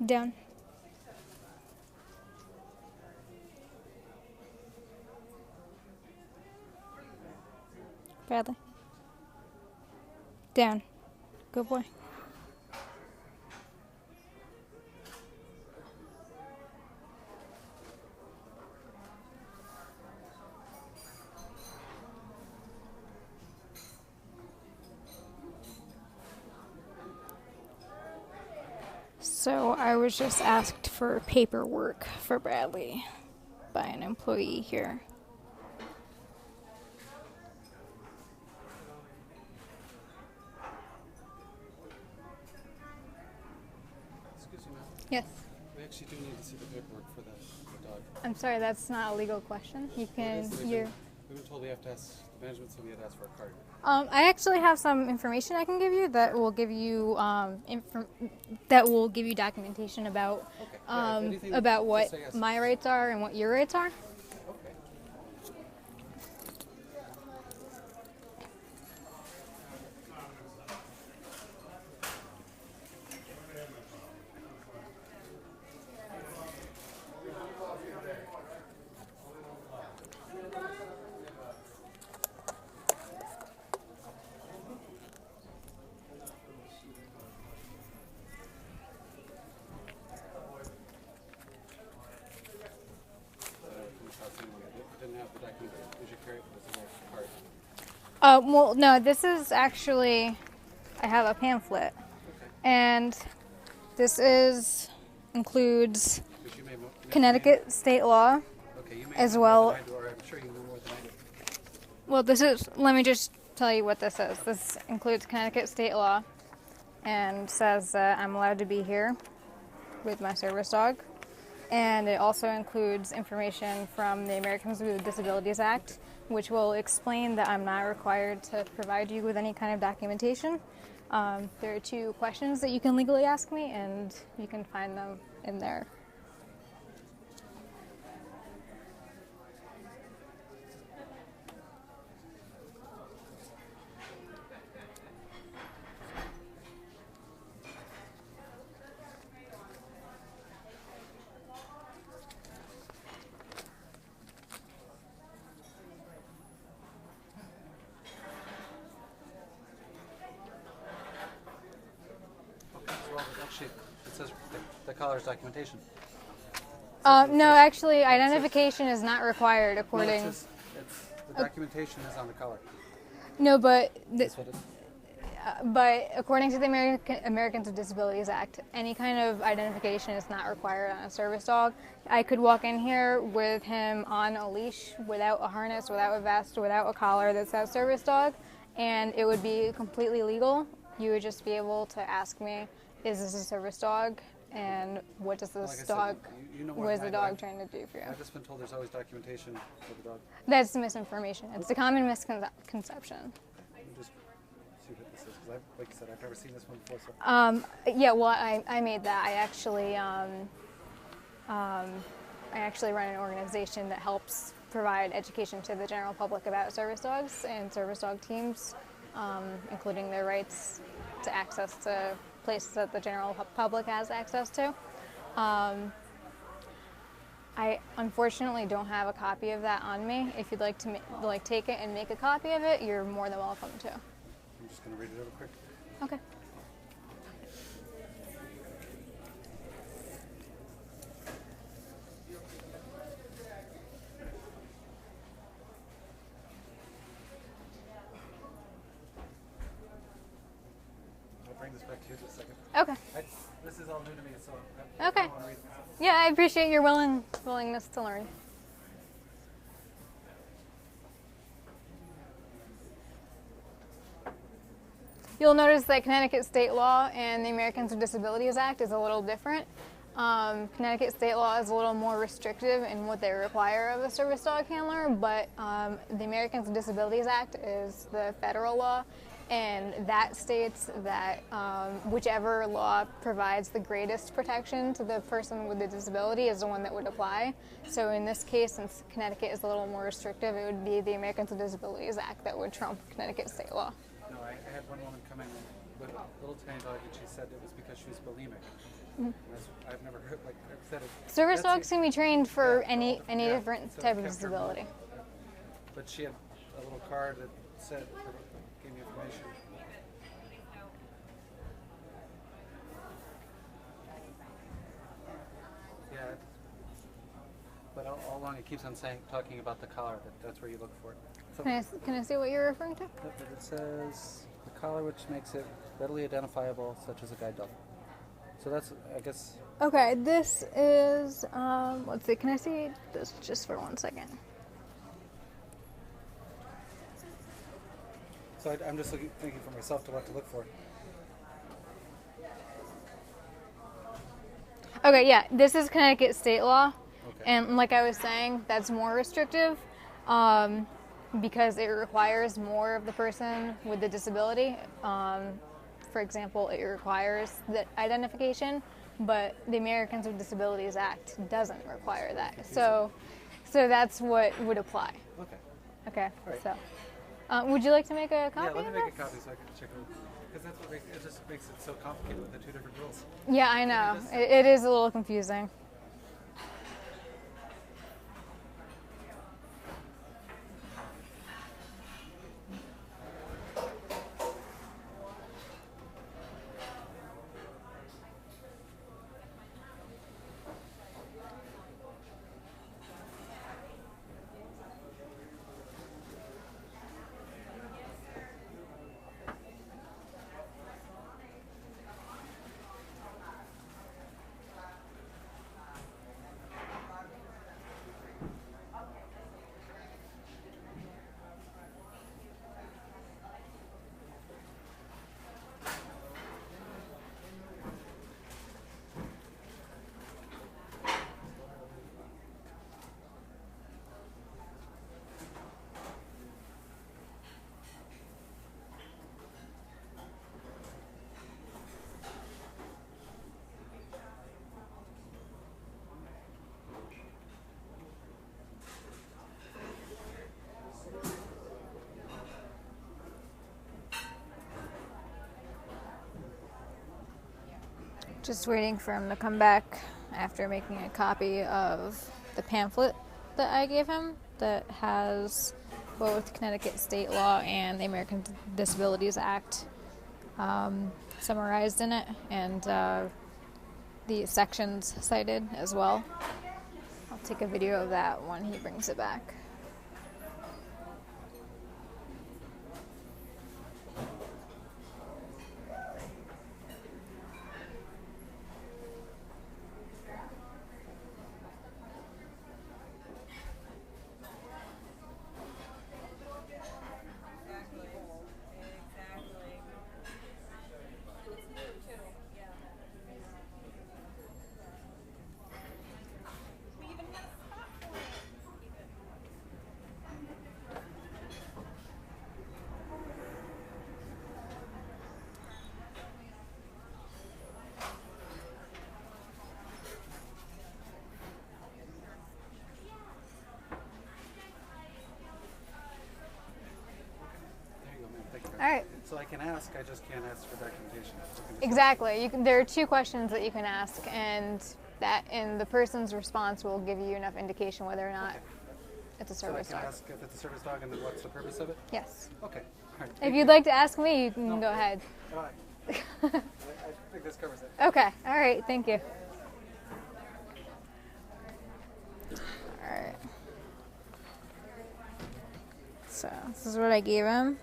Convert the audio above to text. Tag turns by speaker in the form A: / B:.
A: Down. Bradley. Down. Good boy. So I was just asked for paperwork for Bradley by an employee here.
B: Excuse me, ma'am.
A: Yes.
B: We actually do need to see the paperwork for the dog.
A: I'm sorry, that's not a legal question. You can.
B: We've been told we have to ask the management, so we had to ask for a card.
A: I actually have some information I can give you that will give you documentation about about what
B: yes.
A: my rights are and what your rights are.
B: Okay. Didn't have the document. We should carry it with a little card.
A: Well, no, this is actually, I have a pamphlet, and this includes Connecticut state law, as well.
B: I'm sure you know more than I do.
A: Well, let me just tell you what this is. This includes Connecticut state law, and says that I'm allowed to be here with my service dog. And it also includes information from the Americans with Disabilities Act, which will explain that I'm not required to provide you with any kind of documentation. There are 2 questions that you can legally ask me, and you can find them in there.
B: Well, actually, it says the collar's documentation.
A: No, actually, identification is not required according.
B: No, the documentation is on the collar.
A: No, but
B: That's what it is.
A: But according to the Americans with Disabilities Act, any kind of identification is not required on a service dog. I could walk in here with him on a leash, without a harness, without a vest, without a collar that says service dog, and it would be completely legal. You would just be able to ask me, is this a service dog? And what does this dog, what is the dog trying to do for you?
B: I've just been told there's always documentation for the dog.
A: That's misinformation. It's a common misconception.
B: Let me just see what this is, because like I said, I've never seen this one before. So.
A: Yeah, well, I made that. I actually run an organization that helps provide education to the general public about service dogs and service dog teams, including their rights to access to places that the general public has access to. I unfortunately don't have a copy of that on me. If you'd like to take it and make a copy of it, you're more than welcome to.
B: I'm just going to read it real quick.
A: Okay.
B: I'll bring this back to you in just a second.
A: Okay.
B: This is all new to me, so
A: Okay.
B: I want to read this.
A: Yeah, I appreciate your willingness to learn. You'll notice that Connecticut state law and the Americans with Disabilities Act is a little different. Connecticut state law is a little more restrictive in what they require of a service dog handler, but the Americans with Disabilities Act is the federal law, and that states that whichever law provides the greatest protection to the person with the disability is the one that would apply. So in this case, since Connecticut is a little more restrictive, it would be the Americans with Disabilities Act that would trump Connecticut state law.
B: No, I had one woman come in with little tiny dog, and she said it was because she was bulimic. And I've never heard, like I said,
A: Service dogs can be trained for
B: yeah,
A: any
B: yeah,
A: different
B: so it
A: type of
B: kept her
A: disability.
B: moving. But she had a little card that said, gave me information. Yeah. But all along it keeps on talking about the collar. That's where you look for it. So,
A: Can I see what you're referring to?
B: but it says the collar, which makes it readily identifiable, such as a guide dog. So that's, I guess.
A: Okay, this is, let's see, can I see this just for 1 second?
B: So I'm just thinking for myself to what to look for.
A: Okay, yeah, this is Connecticut state law.
B: Okay.
A: And like I was saying, that's more restrictive because it requires more of the person with the disability. For example, it requires the identification, but the Americans with Disabilities Act doesn't require that. So that's what would apply.
B: Okay.
A: Okay,
B: All right.
A: so would you like to make a copy
B: Yeah, let me
A: of
B: make
A: this?
B: a copy so I can check it. Because that's what it just makes it so complicated with the two different rules.
A: Yeah, I know. It is a little confusing. Just waiting for him to come back after making a copy of the pamphlet that I gave him that has both Connecticut state law and the American Disabilities Act summarized in it, and the sections cited as well. I'll take a video of that when he brings it back.
B: There you go, man. Thank you.
A: All right.
B: So I can ask, I just can't ask for documentation.
A: Exactly. There are two questions that you can ask, and the person's response will give you enough indication whether or not it's a
B: So I
A: service
B: can
A: dog.
B: ask if it's a service dog and then what's the purpose of it?
A: Yes.
B: Okay. All right.
A: If you'd like to ask me, you can go ahead.
B: All right. I think this covers it.
A: Okay. All right. Thank you. All right. So this is what I gave him.